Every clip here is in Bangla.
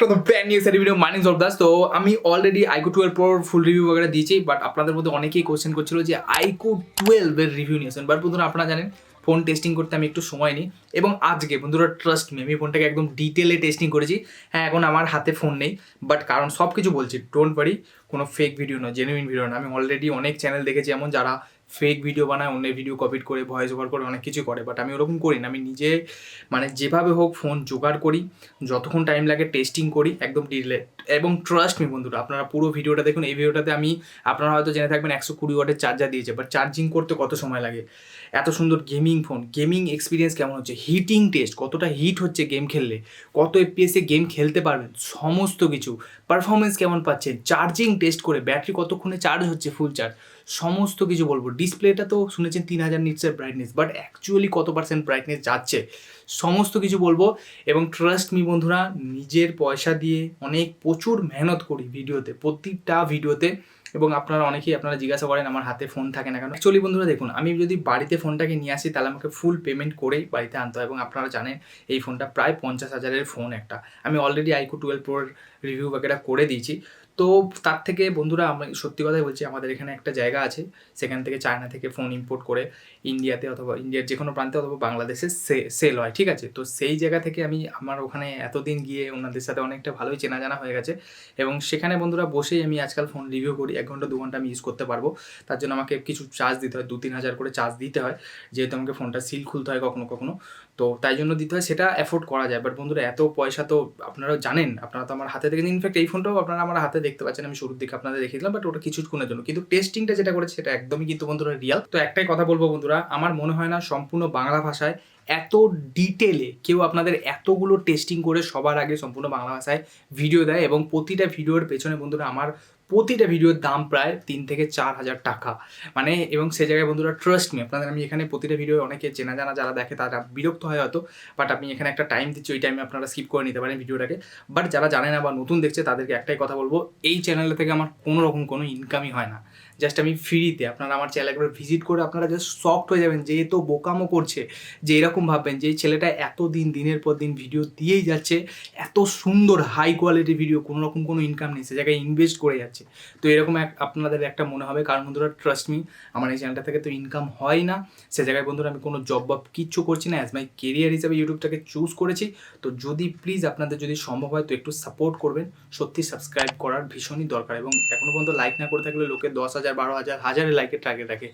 Two the brand new set video. My name is অর্দাস। তো আমি already Iqoo 12 Pro full review वगैरह দিয়েছি, বাট আপনাদের মধ্যে অনেকেই কোশ্চেন করছিল যে Iqoo 12 এর রিভিউ নিয়েছেন। বাট বন্ধুরা আপনারা জানেন ফোন টেস্টিং করতে আমি একটু সময় নিই, এবং আজকে বন্ধুরা ট্রাস্ট মি আমি ফোনটাকে একদম ডিটেলে টেস্টিং করেছি। হ্যাঁ, এখন আমার হাতে ফোন নেই, বাট কারণ সব কিছু বলছি, ডোন্ট ওয়ারি, কোনো ফেক ভিডিও নয়, জেনুইন ভিডিও না। আমি অলরেডি অনেক চ্যানেল দেখেছি এমন যারা ফেক ভিডিও বানায়, অন্যের ভিডিও কপিট করে, ভয়েস ওভার করে, অনেক কিছু করে, বাট আমি ওরকম করি না। আমি নিজে মানে যেভাবে হোক ফোন জোগাড় করি, যতক্ষণ টাইম লাগে টেস্টিং করি একদম ডিলে। এবং ট্রাস্ট মি বন্ধুরা, আপনারা পুরো ভিডিওটা দেখুন। এই ভিডিওটাতে আমি, আপনারা হয়তো জেনে থাকবেন 120 ওয়াটের চার্জার দিয়েছে, বাট চার্জিং করতে কত সময় লাগে, এত সুন্দর গেমিং ফোন, গেমিং এক্সপিরিয়েন্স কেমন হচ্ছে, হিটিং টেস্ট, কতটা হিট হচ্ছে গেম খেললে, কত এফপিএসে গেম খেলতে পারবেন, সমস্ত কিছু, পারফরমেন্স কেমন পাচ্ছেন, চার্জিং টেস্ট করে ব্যাটারি কতক্ষণে চার্জ হচ্ছে, ফুল চার্জ, সমস্ত কিছু বলবো। ডিসপ্লেটা তো শুনেছেন 3000 নিটসের ব্রাইটনেস, বাট অ্যাকচুয়ালি কত পার্সেন্ট ব্রাইটনেস যাচ্ছে, সমস্ত কিছু বলবো। এবং ট্রাস্ট মি বন্ধুরা, নিজের পয়সা দিয়ে অনেক প্রচুর মেহনত করি ভিডিওতে, প্রতিটা ভিডিওতে। এবং আপনারা অনেকেই আপনারা জিজ্ঞাসা করেন আমার হাতে ফোন থাকে না কেন। অ্যাকচুয়ালি বন্ধুরা দেখুন, আমি যদি বাড়িতে ফোনটাকে নিয়ে আসি তাহলে আমাকে ফুল পেমেন্ট করেই বাড়িতে আনতে হয়, এবং আপনারা জানেন এই ফোনটা প্রায় 50,000-এর ফোন একটা। আমি অলরেডি Iqoo 12 Pro রিভিউ वगैरह করে দিয়েছি। তো তার থেকে বন্ধুরা, আমি সত্যি কথাই বলছি, আমাদের এখানে একটা জায়গা আছে, সেখান থেকে চায়না থেকে ফোন ইম্পোর্ট করে ইন্ডিয়াতে অথবা ইন্ডিয়ার যে কোনো প্রান্তে অথবা বাংলাদেশে সেল হয়, ঠিক আছে। তো সেই জায়গা থেকে আমি আমার ওখানে এতদিন গিয়ে ওনাদের সাথে অনেকটা ভালোই চেনা জানা হয়ে গেছে, এবং সেখানে বন্ধুরা বসেই আমি আজকাল ফোন রিভিউ করি। 1 ঘন্টা 2 ঘন্টা আমি ইউজ করতে পারবো। তার জন্য আমাকে কিছু চার্জ দিতে হয়, 2-3 হাজার করে চার্জ দিতে হয়, যেহেতু আমাকে ফোনটা সিল খুলতে হয় কখনো কখনো, তো তাই জন্য দিতে হয়। সেটা অ্যাফোর্ড করা যায়, বাট বন্ধুরা এত পয়সা তো আপনারাও জানেন, আপনারা তো আমার হাতে দেখেন। ইনফ্যাক্ট এই ফোনটাও আপনারা আমার হাতে দেখতে পাচ্ছেন, আমি শুরুর দিকে আপনাদের দেখিয়ে দিলাম, বাট ওটা কিছুক্ষণের জন্য। কিন্তু টেস্টিংটা যেটা করেছে সেটা একদমই কিন্তু বন্ধুরা রিয়াল। তো একটাই কথা বলবো বন্ধুরা, আমার মনে হয় না সম্পূর্ণ বাংলা ভাষায় এত ডিটেলে কেউ আপনাদের এতগুলো টেস্টিং করে সবার আগে সম্পূর্ণ বাংলা ভাষায় ভিডিও দেয়। এবং প্রতিটা ভিডিওর পেছনে বন্ধুরা আমার প্রতিটা ভিডিওর দাম প্রায় 3 থেকে 4 হাজার টাকা, মানে। এবং সে জায়গায় বন্ধুরা ট্রাস্ট মি, আপনাদের আমি এখানে প্রতিটা ভিডিও, অনেকে চেনা জানা যারা দেখে তারা বিরক্ত হয় হয়তো, বাট আপনি এখানে একটা টাইম দিচ্ছি, ওই টাইমে আপনারা স্কিপ করে নিতে পারেন ভিডিওটাকে। বাট যারা জানে না বা নতুন দেখছে তাদেরকে একটাই কথা বলবো, এই চ্যানেল থেকে আমার কোনো রকম কোনো ইনকামই হয় না, জাস্ট আমি ফ্রিতে। আপনারা আমার চ্যানেল একবার ভিজিট করে আপনারা জাস্ট শকড হয়ে যাবেন যে এ তো বোকামো করছে, যে এরকম ভাববেন যে এই ছেলেটা এত দিন দিনের পর দিন ভিডিও দিয়েই যাচ্ছে, এত সুন্দর হাই কোয়ালিটি ভিডিও, কোনো রকম কোনো ইনকাম নেই, সে জায়গায় ইনভেস্ট করে যাচ্ছে। তো এরকম আপনাদের একটা মনে হবে, কারণ বন্ধুরা ট্রাস্ট মি, আমার এই চ্যানেলটা থেকে তো ইনকাম হয় না। সে জায়গায় বন্ধুরা আমি কোনো জব বব কিচ্ছু করছি না, অ্যাজ মাই কেরিয়ার হিসাবে ইউটিউবটাকে চুজ করেছি। তো যদি প্লিজ আপনাদের যদি সম্ভব হয় তো একটু সাপোর্ট করবেন, সত্যি সাবস্ক্রাইব করার ভীষণই দরকার। এবং এখনও পর্যন্ত লাইক না করে থাকলে লোকে 10,000, 12,000, হাজারের লাইকের টার্গেট রাখে,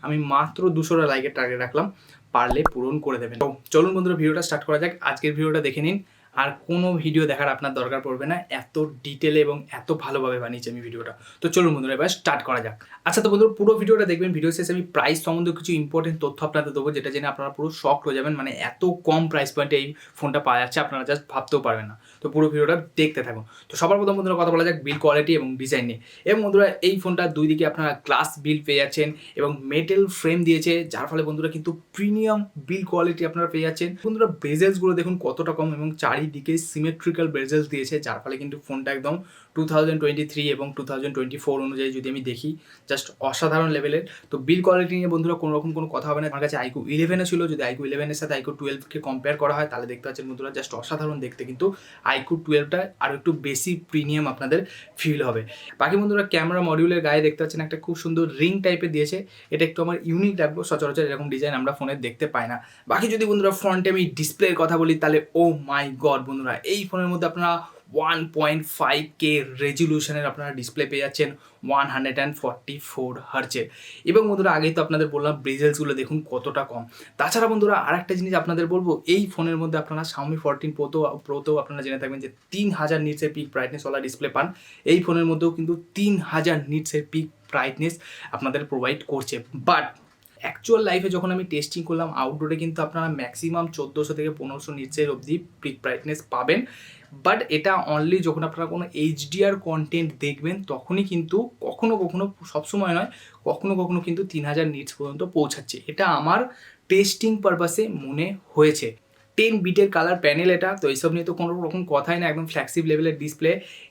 আমি মাত্র 200 লাইকের টার্গেট রাখলাম, পারলে পূরণ করে দেবেন। তো চলুন বন্ধুরা ভিডিওটা স্টার্ট করা যাক। আজকের ভিডিওটা দেখে নিন, আর কোনো ভিডিও দেখার আপনার দরকার পড়বে না, এত ডিটেলে এবং এত ভালোভাবে বানিয়েছি আমি ভিডিওটা। তো চলুন বন্ধুরা এবার স্টার্ট করা যাক। আচ্ছা, তো বন্ধুরা পুরো ভিডিওটা দেখবেন, ভিডিও শেষে আমি প্রাইস সম্বন্ধে কিছু ইম্পর্টেন্ট তথ্য আপনাদের দেবো, যেটা জেনে আপনারা পুরো শক হয়ে যাবেন, মানে এত কম প্রাইস পয়েন্টে এই ফোনটা পাওয়া যাচ্ছে, আপনারা জাস্ট ভাবতেও পারবেন না। তো পুরো ভিডিওটা দেখতে থাকুন। তো সবার প্রথম বন্ধুরা কথা বলা যাক বিল কোয়ালিটি এবং ডিজাইন নিয়ে। এবং বন্ধুরা এই ফোনটা দুই দিকে আপনারা গ্লাস বিল পেয়ে যাচ্ছেন, এবং মেটেল ফ্রেম দিয়েছে, যার ফলে বন্ধুরা কিন্তু প্রিমিয়াম বিল কোয়ালিটি আপনারা পেয়ে যাচ্ছেন। বন্ধুরা বেজেলসগুলো দেখুন কতটা কম, এবং চারিদিকে সিমেট্রিক্যাল বেজেলস দিয়েছে, যার ফলে কিন্তু ফোনটা একদম 2023 এবং 2024 অনুযায়ী যদি আমি দেখি, জাস্ট অসাধারণ লেভেলের। তো বিল কোয়ালিটি নিয়ে বন্ধুরা কোনো রকম কোনো কথা হবে না। আমার কাছে Iqoo 11 ছিল, যদি Iqoo 11-এর সাথে Iqoo 12-কে কম্পেয়ার করা হয় তাহলে দেখতে পাচ্ছেন বন্ধুরা জাস্ট অসাধারণ দেখতে, কিন্তু Iqoo 12টা আরও একটু বেশি প্রিমিয়াম আপনাদের ফিল হবে। বাকি বন্ধুরা ক্যামেরা মডিউলের গায়ে দেখতে পাচ্ছেন একটা খুব সুন্দর রিং টাইপের দিয়েছে, এটা একটু আমার ইউনিক লাগবে, সচরাচর এরকম ডিজাইন আমরা ফোনে দেখতে পাই না। বাকি যদি বন্ধুরা ফ্রন্টে আমি ডিসপ্লের কথা বলি তাহলে ও মাই গড বন্ধুরা, এই ফোনের মধ্যে আপনারা 1.5K রেজলিউশনের আপনারা ডিসপ্লে পেয়ে যাচ্ছেন 144 হার্জের। এবং বন্ধুরা আগেই তো আপনাদের বললাম বেজেলসগুলো দেখুন কতটা কম। তাছাড়া বন্ধুরা আরেকটা জিনিস আপনাদের বলবো, এই ফোনের মধ্যে আপনারা Xiaomi 14 প্রোতেও আপনারা জেনে থাকবেন যে 3000 নিটসের পিক ব্রাইটনেসওয়ালা ডিসপ্লে পান। এই ফোনের মধ্যেও কিন্তু 3000 নিটসের পিক ব্রাইটনেস আপনাদের প্রোভাইড করছে। বাট অ্যাকচুয়াল লাইফে যখন আমি টেস্টিং করলাম আউটডোরে, কিন্তু আপনারা ম্যাক্সিমাম 1400 থেকে 1500 নিটসের অবধি পিক ব্রাইটনেস পাবেন। বাট এটা অনলি যখন আপনারা কোনো এইচডিআর কন্টেন্ট দেখবেন তখনই কিন্তু কখনো কখনো, সবসময় নয়, কখনো কখনো কিন্তু 3000 নিটস পর্যন্ত পৌঁছাচ্ছে। এটা আমার টেস্টিং পারপাসে মনে হয়েছে। 10 বিটের কালার প্যানেল এটা, তো এইসব নিয়ে তো কোনো রকম কথাই না, একদম ফ্ল্যাগশিপ লেভেলের ডিসপ্লে।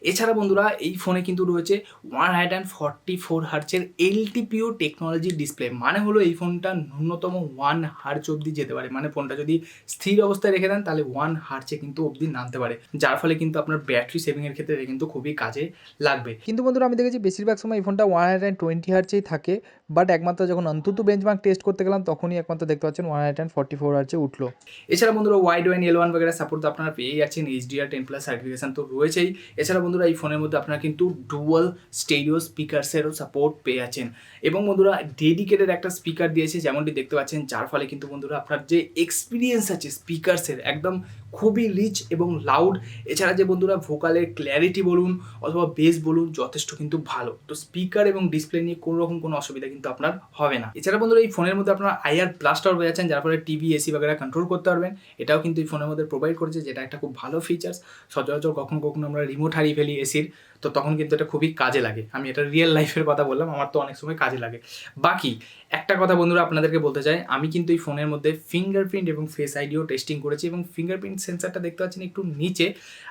এছাড়া বন্ধুরা এই ফোনে কিন্তু রয়েছে 144 হার্টজের এলটিপিও টেকনোলজি ডিসপ্লে, মানে হলো এই ফোনটা ন্যূনতম 1 হার্টজ অবধি যেতে পারে, মানে ফোনটা যদি স্থির অবস্থায় রেখে দেন তাহলে 1 হার্টজে কিন্তু অবধি নামতে পারে, যার ফলে কিন্তু আপনার ব্যাটারি সেভিংয়ের ক্ষেত্রে এটা কিন্তু খুবই কাজে লাগবে। কিন্তু বন্ধুরা আমি দেখেছি বেশিরভাগ সময় এই ফোনটা 120 হার্টজেই থাকে, বাট একমাত্র যখন অন্তত বেঞ্চমার্ক টেস্ট করতে গেলাম তখনই একমাত্র দেখতে পাচ্ছেন 144 হার্টজে উঠলো। এছাড়া বন্ধুরা ওয়াইড ওয়াইন L1 বগেরা সাপোর্ট তো আপনারা পেয়ে যাচ্ছেন, HDR10+ সার্টিফিকেশন তো রয়েছেই। এছাড়া বন্ধুরা এই ফোনের মধ্যে আপনারা কিন্তু ডুয়াল স্টেরিও স্পিকারসেরও সাপোর্ট পেয়ে যাচ্ছেন, এবং বন্ধুরা ডেডিকেটেড একটা স্পিকার দিয়েছে যেমনটি দেখতে পাচ্ছেন, যার ফলে কিন্তু বন্ধুরা আপনার যে এক্সপিরিয়েন্স আছে স্পিকারসের একদম খুবই রিচ এবং লাউড। এছাড়া যে বন্ধুরা ভোকালের ক্ল্যারিটি বলুন অথবা বেস বলুন যথেষ্ট কিন্তু ভালো, তো স্পিকার এবং ডিসপ্লে নিয়ে কোনো রকম কোনো অসুবিধা কিন্তু আপনার হবে না। এছাড়া বন্ধুরা এই ফোনের মধ্যে আপনারা IR ব্লাস্টার পেয়ে যাচ্ছেন, যার ফলে টিভি এসি বগেরা কন্ট্রোল করতে পারবেন, এটাও কিন্তু এই ফোনের মধ্যে প্রোভাইড করেছে, যেটা একটা খুব ভালো ফিচার্স। সচরাচর কখনো কখনো আমরা রিমোট হারিয়ে ফেলি এসির, তো তখন কিন্তু এটা খুবই কাজে লাগে। আমি এটা রিয়েল লাইফের কথা বললাম, আমার তো অনেক সময় কাজে লাগে। বাকি একটা কথা বন্ধুরা আপনাদেরকে বলতে চাই, আমি কিন্তু এই ফোনের মধ্যে ফিঙ্গারপ্রিন্ট এবং ফেস আইডিও টেস্টিং করেছি, এবং ফিঙ্গারপ্রিন্ট সেন্সারটা দেখতে পাচ্ছেন একটু নিচে।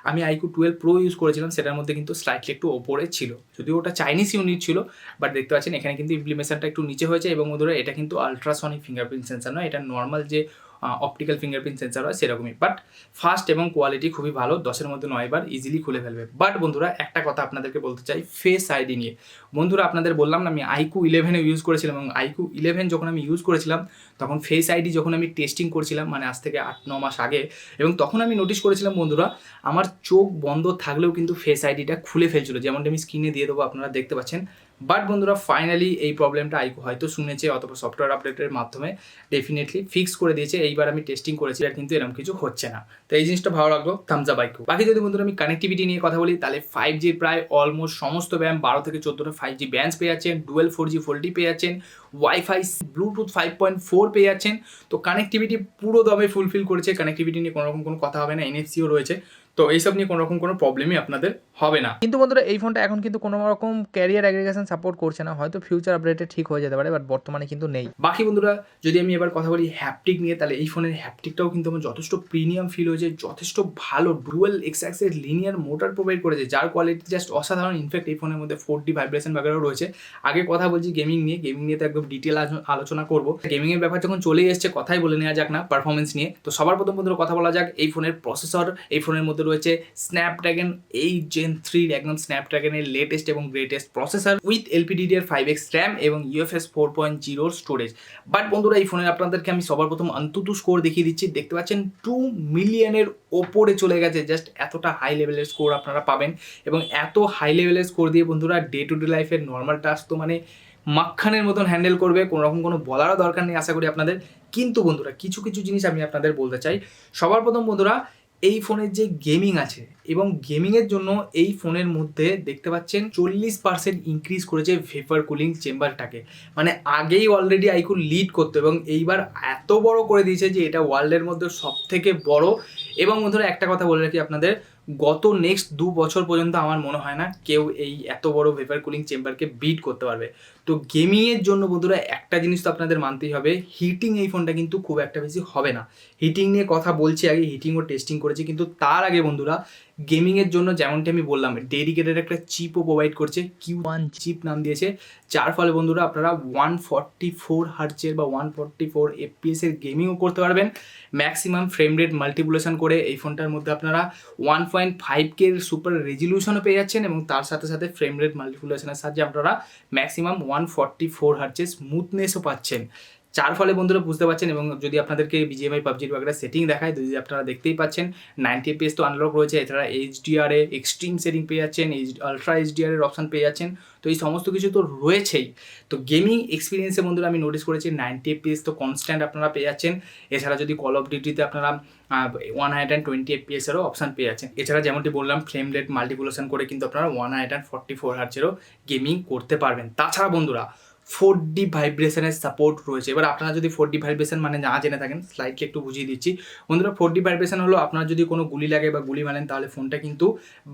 আমি Iqoo 12 Pro ইউজ করেছিলাম, সেটার মধ্যে কিন্তু স্লাইটলি একটু ওপরে ছিল, যদিও ওটা চাইনিজ ইউনিট ছিল, বাট দেখতে পাচ্ছেন এখানে কিন্তু ইমপ্লিমেশনটা একটু নিচে হয়েছে। এবং বন্ধুরা এটা কিন্তু আলট্রাসনিক ফিঙ্গারপ্রিন্ট সেন্সার নয়, এটা নর্মাল যে অপটিক্যাল ফিঙ্গারপ্রিন্ট সেন্সার হয় সেরকমই, বাট ফাস্ট এবং কোয়ালিটি খুবই ভালো, 10-এর মধ্যে 9 বার ইজিলি খুলে ফেলবে। বাট বন্ধুরা একটা কথা আপনাদেরকে বলতে চাই ফেস আইডি নিয়ে। বন্ধুরা আপনাদের বললাম না আমি Iqoo 11 ইউজ করেছিলাম, এবং Iqoo 11 যখন আমি ইউজ করেছিলাম তখন ফেস আইডি যখন আমি টেস্টিং করছিলাম, মানে আজ থেকে 8-9 মাস আগে, এবং তখন আমি নোটিশ করেছিলাম বন্ধুরা আমার চোখ বন্ধ থাকলেও কিন্তু ফেস আইডিটা খুলে ফেলছিল, যেমনটা আমি স্ক্রিনে দিয়ে দেবো আপনারা দেখতে পাচ্ছেন। বাট বন্ধুরা ফাইনালি এই প্রবলেমটা Iqoo হয়তো শুনেছে অথবা সফটওয়্যার আপডেটের মাধ্যমে ডেফিনেটলি ফিক্স করে দিয়েছে। এইবার আমি টেস্টিং করেছি আর কিন্তু এরকম কিছু হচ্ছে না, তো এই জিনিসটা ভালো লাগলো, থামস আপ Iqoo। বাকি যদি বন্ধুরা আমি কানেক্টিভিটি নিয়ে কথা বলি, তাহলে 5G প্রায় অলমোস্ট সমস্ত ব্যান্ড 12 থেকে 14টা 5G ব্যান্ডস পেয়ে যাচ্ছেন, ডুয়েল 4G ফোল্ডি পেয়ে যাচ্ছেন, ওয়াইফাই ব্লুটুথ 5.4 পেয়ে যাচ্ছেন, তো কানেক্টিভিটি পুরো দমে ফুলফিল করেছে। কানেক্টিভিটি নিয়ে কোনো রকম কোনো কথা হবে না, NFC-ও রয়েছে, তো এইসব নিয়ে কোনো রকম কোনো প্রবলেমই আপনাদের হবে না। কিন্তু বন্ধুরা এই ফোনটা এখন কিন্তু কোনো রকম ক্যারিয়ার অ্যাগ্রিগেশন সাপোর্ট করছে না, হয়তো ফিউচার আপডেটে ঠিক হয়ে যেতে পারে, বাট বর্তমানে কিন্তু নেই। বাকি বন্ধুরা যদি আমি এবার কথা বলি হ্যাপটিক নিয়ে, তাহলে এই ফোনের হ্যাপটিকটাও কিন্তু আমার যথেষ্ট প্রিমিয়াম ফিল হয়েছে, যথেষ্ট ভালো। Dual x-Axis linear motor provide করেছে, যার কোয়ালিটি জাস্ট অসাধারণ। ইনফ্যাক্ট এই ফোনের মধ্যে 4D ভাইব্রেশন বাগেরাও রয়েছে। আগে কথা বলছি গেমিং নিয়ে তো একদম ডিটেল আলোচনা করবো। গেমিংয়ের ব্যাপার যখন চলেই এসছে কথাই বলে নেওয়া যাক না পারফরমেন্স নিয়ে। তো সবার প্রথম বন্ধুরা কথা বলা যাক এই ফোনের প্রসেসর। এই ফোনের মধ্যে রয়েছে স্ন্যাপড্রাগন 8 Gen 3 একদম স্ন্যাপড্রাগনের লেটেস্ট এবং greatest processor with LPDDR5X RAM এবং UFS 4.0 স্টোরেজ। বাট বন্ধুরা এই ফোনে আপনাদেরকে আমি সবার প্রথম অন্তত স্কোর দেখিয়ে দিচ্ছি, দেখতে পাচ্ছেন 2 মিলিয়নের ওপরে চলে গেছে। জাস্ট এতটা হাই লেভেলের স্কোর আপনারা পাবেন, এবং এত হাই লেভেলের স্কোর দিয়ে বন্ধুরা ডে টু ডে লাইফের নর্মাল টাস্ক তো মানে মাখখানের মতন হ্যান্ডেল করবে, কোনো রকম কোনো বলারও দরকার নেই আশা করি আপনাদের। কিন্তু বন্ধুরা কিছু কিছু জিনিস আমি আপনাদের বলতে চাই। সবার প্রথম বন্ধুরা এই ফোনের যে গেমিং আছে, এবং গেমিংয়ের জন্য এই ফোনের মধ্যে দেখতে পাচ্ছেন 40% ইনক্রিজ করেছে ভেপার কুলিং চেম্বারটাকে। মানে আগেই অলরেডি Iqoo লিড করতো, এবং এইবার এত বড় করে দিয়েছে যে এটা ওয়ার্ল্ডের মধ্যে সব থেকে বড়। এবং বন্ধুরা একটা কথা বলে রাখি আপনাদের, গত নেক্সট 2 বছর পর্যন্ত আমার মনে হয় না কেউ এই এত বড় ভেপার কুলিং চেম্বারকে বিট করতে পারবে। তো গেমিংয়ের জন্য বন্ধুরা একটা জিনিস তো আপনাদের মানতেই হবে, হিটিং এই ফোনটা কিন্তু খুব একটা বেশি হবে না। হিটিং নিয়ে কথা বলছি, আগে হিটিংও টেস্টিং করেছি, কিন্তু তার আগে বন্ধুরা গেমিংয়ের জন্য যেমনটি আমি বললাম ডেডিকেটেড একটা চিপও প্রোভাইড করছে, Q1 চিপ নাম দিয়েছে, যার ফলে বন্ধুরা আপনারা 144 হার্টজের বা 144 FPS এর গেমিংও করতে পারবেন। ম্যাক্সিমাম ফ্রেম রেট মাল্টিপ্লিকেশন করে এই ফোনটার মধ্যে আপনারা 1.5K সুপার রেজলিউশনও পেয়ে যাচ্ছেন, এবং তার সাথে সাথে ফ্রেম রেট মাল্টিপ্লিকেশনের সাহায্যে আপনারা ম্যাক্সিমাম 144 হার্টজের স্মুথনেসও পাচ্ছেন। যার ফলে বন্ধুরা বুঝতে পারছেন, এবং যদি আপনাদেরকে Bgmi PUBG বাগেরা সেটিং দেখায়, যদি আপনারা দেখতেই পাচ্ছেন 90 FPS তো আনলক রয়েছে। এছাড়া HDR এক্সট্রিম সেটিং পেয়ে যাচ্ছেন, আলট্রা HDR এর অপশান পেয়ে যাচ্ছেন, তো এই সমস্ত কিছু তো রয়েছেই। তো গেমিং এক্সপিরিয়েন্সে বন্ধুরা আমি নোটিস করেছি 90 FPS তো কনস্ট্যান্ট আপনারা পেয়ে যাচ্ছেন। এছাড়া যদি কল অফ ডিউটিতে আপনারা 120 FPS এরও অপশান পেয়ে যাচ্ছেন। এছাড়া যেমনটি বললাম ফ্রেম রেট মাল্টিপ্লিকেশন করে কিন্তু আপনারা 144 হার্টজেরও গেমিং করতে পারবেন। তাছাড়া বন্ধুরা 4D ভাইব্রেশনের সাপোর্ট রয়েছে। এবার আপনারা যদি 4D ভাইব্রেশন মানে না জেনে থাকেন, স্লাইডলি একটু বুঝিয়ে দিচ্ছি বন্ধুরা। 4D ভাইব্রেশন হলো আপনার যদি কোনো গুলি লাগে বা গুলি মারেন তাহলে ফোনটা কিন্তু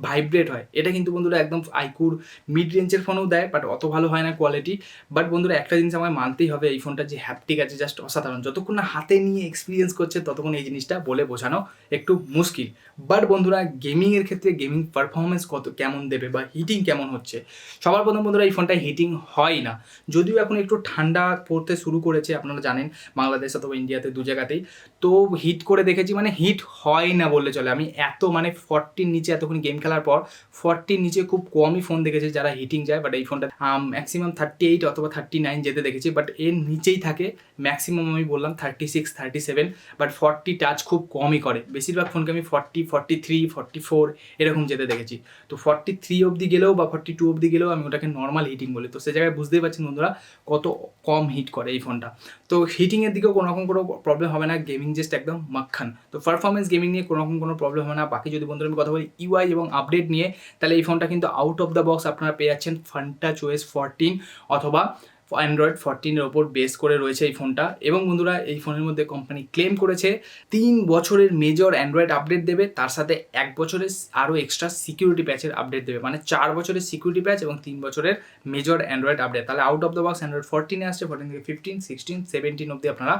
ভাইব্রেট হয়। এটা কিন্তু বন্ধুরা একদম আইকুর মিড রেঞ্জের ফোনেও দেয়, বাট অত ভালো হয় না কোয়ালিটি। বাট বন্ধুরা একটা জিনিস আমায় মানতেই হবে, এই ফোনটা যে হ্যাপটিক আছে জাস্ট অসাধারণ। যতক্ষণ না হাতে নিয়ে এক্সপিরিয়েন্স করছে ততক্ষণ এই জিনিসটা বলে বোঝানো একটু মুশকিল। বাট বন্ধুরা গেমিংয়ের ক্ষেত্রে গেমিং পারফরমেন্স কেমন দেবে বা হিটিং কেমন হচ্ছে, সবার প্রথম বন্ধুরা এই ফোনটা হিটিং হয় না। যদিও এখন একটু ঠান্ডা পড়তে শুরু করেছে, আপনারা জানেন বাংলাদেশ অথবা ইন্ডিয়াতে দু জায়গাতেই, তো হিট করে দেখেছি, মানে হিট হয় না বললে চলে। আমি এত মানে 40-র নিচে এতক্ষণ গেম খেলার পর 40-র নিচে খুব কমই ফোন দেখেছি যারা হিটিং যায়, বাট এই ফোনটা ম্যাক্সিমাম 38 অথবা 39 যেতে দেখেছি, বাট এর নিচেই থাকে ম্যাক্সিমাম। আমি বললাম 36, 37, বাট 40 টাচ খুব কমই করে। বেশিরভাগ ফোনকে আমি 40, 43, 44 এরকম যেতে দেখেছি। তো 43 অবধি গেলেও বা 42 অবধি গেলেও আমি ওটাকে নর্মাল হিটিং বলি। তো সে জায়গায় বুঝতেই পারছেন বন্ধুরা কত কম হিট করে এই ফোনটা। তো হিটিংয়ের দিকেও কোনো রকম কোনো প্রবলেম হবে না, গেমিং জাস্ট একদম মাখন। তো পারফরমেন্স গেমিং নিয়ে কোনো রকম কোনো প্রবলেম হবে না। বাকি যদি বন্ধুরা আমি কথা বলি ইউআই এবং আপডেট নিয়ে, তাহলে এই ফোনটা কিন্তু আউট অফ দ্য বক্স আপনারা পেয়ে যাচ্ছেন ফান্টাচ ওএস 14 অথবা অ্যান্ড্রয়েড 14-এর ওপর বেস করে রয়েছে এই ফোনটা। এবং বন্ধুরা এই ফোনের মধ্যে কোম্পানি ক্লেম করেছে 3 বছরের মেজর অ্যান্ড্রয়েড আপডেট দেবে, তার সাথে 1 বছরের আরও এক্সট্রা সিকিউরিটি প্যাচের আপডেট দেবে, মানে 4 বছরের সিকিউরিটি প্যাচ এবং 3 বছরের মেজর অ্যান্ড্রয়েড আপডেট। তাহলে out of the box android 14-এ আসছে, 14 থেকে 15, 16, 17 অবধি আপনারা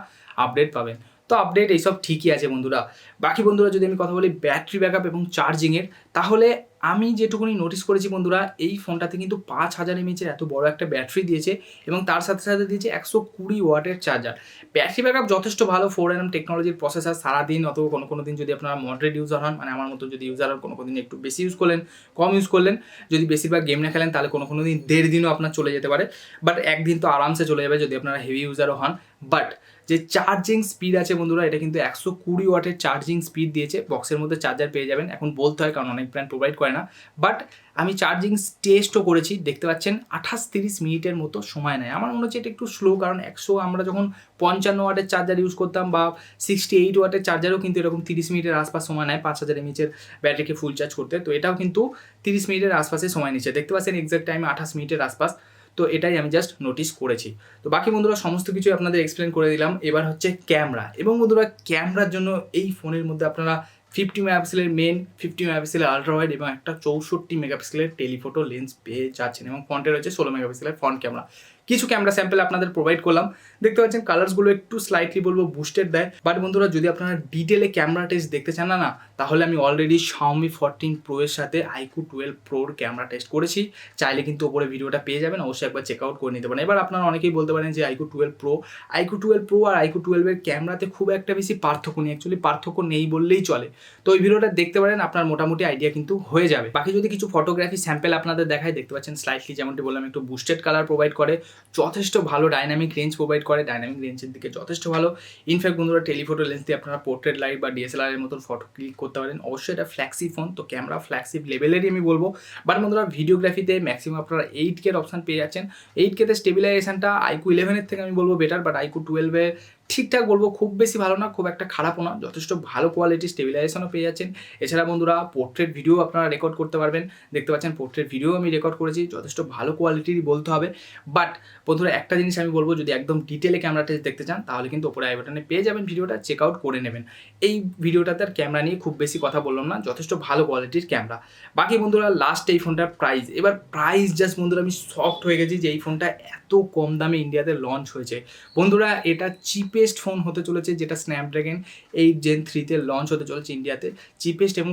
আপডেট পাবেন। তো আপডেট এইসব ঠিকই আছে বন্ধুরা। বাকি বন্ধুরা যদি আমি কথা বলি ব্যাটারি ব্যাকআপ এবং চার্জিংয়ের, তাহলে আমি যেটুকুনি নোটিস করেছি বন্ধুরা, এই ফোনটাতে কিন্তু 5000 এমএইচের এত বড় একটা ব্যাটারি দিয়েছে এবং তার সাথে সাথে দিয়েছে 120 ওয়াটের চার্জার। ব্যাটারি ব্যাকআপ যথেষ্ট ভালো, 4nm টেকনোলজির প্রসেসর। সারাদিন অথবা কোনো দিন যদি আপনারা মডারেট ইউজার হন, মানে আমার মতো যদি ইউজার হন, কোনো দিন একটু বেশি ইউজ করলেন, কম ইউজ করলেন, যদি বেশিরভাগ গেম না খেলেন, তাহলে কোনো দিন 1.5 দিনও আপনার চলে যেতে পারে। বাট একদিন তো আরামসে চলে যাবে যদি আপনারা হেভি ইউজারও হন। বাট যে চার্জিং স্পিড আছে বন্ধুরা, এটা কিন্তু 120 ওয়াটের চার্জিং স্পিড দিয়েছে। বক্সের মধ্যে চার্জার পেয়ে যাবেন, এখন বলতে হয় কারণ অনেক ব্র্যান্ড প্রোভাইড করে না। বাট আমি চার্জিং টেস্টও করেছি, দেখতে পাচ্ছেন 28-30 মিনিটের মতো সময় নেয়। আমার মনে হচ্ছে এটা একটু স্লো, কারণ আমরা যখন 55 ওয়াটের চার্জার ইউজ করতাম বা 68 ওয়াটের চার্জারও কিন্তু এরকম 30 মিনিটের আশপাশ সময় নেয় 5000 এমএইচের ব্যাটারিকে ফুল চার্জ করতে। তো এটাও কিন্তু 30 মিনিটের আশপাশে সময় নিচ্ছে, দেখতে পাচ্ছেন এক্সাক্ট টাইম 28 মিনিটের আশপাশ। তো এটাই আমি জাস্ট নোটিস করেছি। তো বাকি বন্ধুরা সমস্ত কিছু আপনাদের এক্সপ্লেন করে দিলাম। এবার হচ্ছে ক্যামেরা, এবং বন্ধুরা ক্যামেরার জন্য এই ফোনের মধ্যে আপনারা 50 মেগাপিক্সেলের মেন, 50 মেগাপিক্সেলের আলট্রা ওয়াইড এবং একটা 64 মেগাপিক্সেলের টেলিফোটো লেন্স পেয়ে যাচ্ছেন, এবং ফ্রন্টে রয়েছে 16 মেগাপিক্সেলের ফ্রন্ট ক্যামেরা। কিছু ক্যামেরা স্যাম্পল আপনাদের প্রোভাইড করলাম, দেখতে পাচ্ছেন কালার্সগুলো একটু স্লাইটলি বলবো বুস্টেড দেয়। বাট বন্ধুরা যদি আপনারা ডিটেলে ক্যামেরা টেস্ট দেখতে চান না, তাহলে আমি অলরেডি Xiaomi 14 Pro এর সাথে Iqoo 12 Proর ক্যামেরা টেস্ট করেছি। চাইলে কিন্তু ওপরে ভিডিওটা পেয়ে যাবেন, অবশ্যই একবার চেক আউট করে নিতে পারেন। এবার আপনারা অনেকেই বলতে পারেন যে Iqoo 12 Pro আর Iqoo 12 এর ক্যামেরাতে খুব একটা বেশি পার্থক্য নেই। অ্যাকচুয়ালি পার্থক্য নেই বললেই চলে। তো ওই ভিডিওটা দেখতে পারেন, আপনার মোটামুটি আইডিয়া কিন্তু হয়ে যাবে। বাকি যদি কিছু ফটোগ্রাফি স্যাম্পল আপনাদের দেখায়, দেখতে পাচ্ছেন স্লাইটলি যেমনটি বললাম একটু বুস্টেড কালার প্রোভাইড করে, যথেষ্ট ভালো ডাইনামিক রেঞ্জ প্রোভাইড করে, ডাইনামিক রেঞ্জের দিকে যথেষ্ট ভালো। ইনফ্যাক্ট বন্ধুরা টেলিফোটো লেন্স দিয়ে আপনারা পোর্ট্রেট লাইট বা ডিএসএলআর এর মতন ফটো ক্লিক করতে পারেন। অবশ্যই এটা ফ্ল্যাগশিপ ফোন, তো ক্যামেরা ফ্ল্যাগশিপ লেভেলেরই আমি বলবো। বাট বন্ধুরা ভিডিওগ্রাফিতে ম্যাক্সিমাম আপনারা 8K অপশন পেয়ে যাচ্ছেন। 8K তে স্টেবিলাইজেশনটা Iqoo 11 থেকে আমি বলবো বেটার, বাট Iqoo 12 ঠিকঠাক বলবো, খুব বেশি ভালো না, খুব একটা খারাপও না, যথেষ্ট ভালো কোয়ালিটি স্টেবিলাইজেশনও পেয়ে যাচ্ছেন। এছাড়া বন্ধুরা পোর্ট্রেট ভিডিও আপনারা রেকর্ড করতে পারবেন, দেখতে পাচ্ছেন পোর্ট্রেট ভিডিও আমি রেকর্ড করেছি, যথেষ্ট ভালো কোয়ালিটিরই বলতে হবে। বাট বন্ধুরা একটা জিনিস আমি বলবো, যদি একদম ডিটেলে ক্যামেরা টেস্ট দেখতে চান, তাহলে কিন্তু ওপরে আই বাটনে পেয়ে যাবেন, ভিডিওটা চেক আউট করে নেবেন। এই ভিডিওটাতে আর ক্যামেরা নিয়ে খুব বেশি কথা বললাম না, যথেষ্ট ভালো কোয়ালিটির ক্যামেরা। বাকি বন্ধুরা লাস্ট এই ফোনটার প্রাইস, এবার প্রাইস জাস্ট বন্ধুরা আমি শকড হয়ে গেছি যে এই ফোনটা এত কম দামে ইন্ডিয়াতে লঞ্চ হয়েছে। বন্ধুরা এটা চিপেস্ট ফোন হতে চলেছে, যেটা স্ন্যাপড্রাগন 8 Gen 3-তে লঞ্চ হতে চলেছে ইন্ডিয়াতে। চিপেস্ট এবং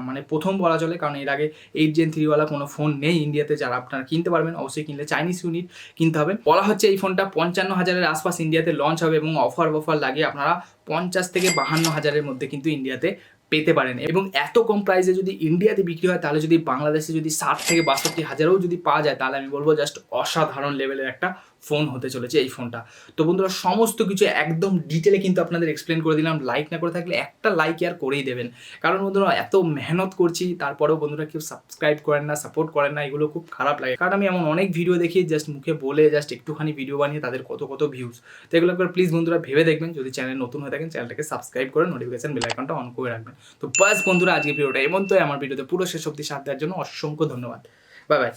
মানে প্রথম বলা চলে, কারণ এর আগে 8 Gen 3 কোনো ফোন নেই ইন্ডিয়াতে যারা আপনারা কিনতে পারবেন। অবশ্যই কিনলে চাইনিজ ইউনিট কিনতে হবে। বলা হচ্ছে এই ফোনটা 55,000-এর আশপাশ ইন্ডিয়াতে লঞ্চ হবে, এবং অফার লাগিয়ে আপনারা 50 থেকে 52,000-এর মধ্যে কিন্তু ইন্ডিয়াতে পেতে পারেন। এবং এত কম প্রাইসে যদি ইন্ডিয়াতে বিক্রি হয়, তাহলে যদি বাংলাদেশে যদি 60 থেকে 62,000-ও যদি পাওয়া যায়, তাহলে আমি বলবো জাস্ট অসাধারণ লেভেলের একটা ফোন হতে চলেছে এই ফোনটা। তো বন্ধুরা সমস্ত কিছু একদম ডিটেলে কিন্তু আপনাদের এক্সপ্লেন করে দিলাম। লাইক না করে থাকলে একটা লাইক আর করেই দেবেন, কারণ বন্ধুরা এত মেহনত করছি, তারপরেও বন্ধুরা কেউ সাবস্ক্রাইব করেন না, সাপোর্ট করেন না, এগুলো খুব খারাপ লাগে। কারণ আমি এমন অনেক ভিডিও দেখি জাস্ট মুখে বলে জাস্ট একটুখানি ভিডিও বানিয়ে তাদের কত ভিউজ। তো এগুলো একবার প্লিজ বন্ধুরা ভেবে দেখবেন। যদি চ্যানেল নতুন হয়ে থাকেন, চ্যানেলটাকে সাবস্ক্রাইব করে নোটিফিকেশন বেল আইকনটা অন করে রাখবেন। তো বাস বন্ধুরা আজকে ভিডিওটা এমন, তো আমার ভিডিওতে পুরো শেষ অবধি সাথ দেওয়ার জন্য অসংখ্য ধন্যবাদ। Bye bye.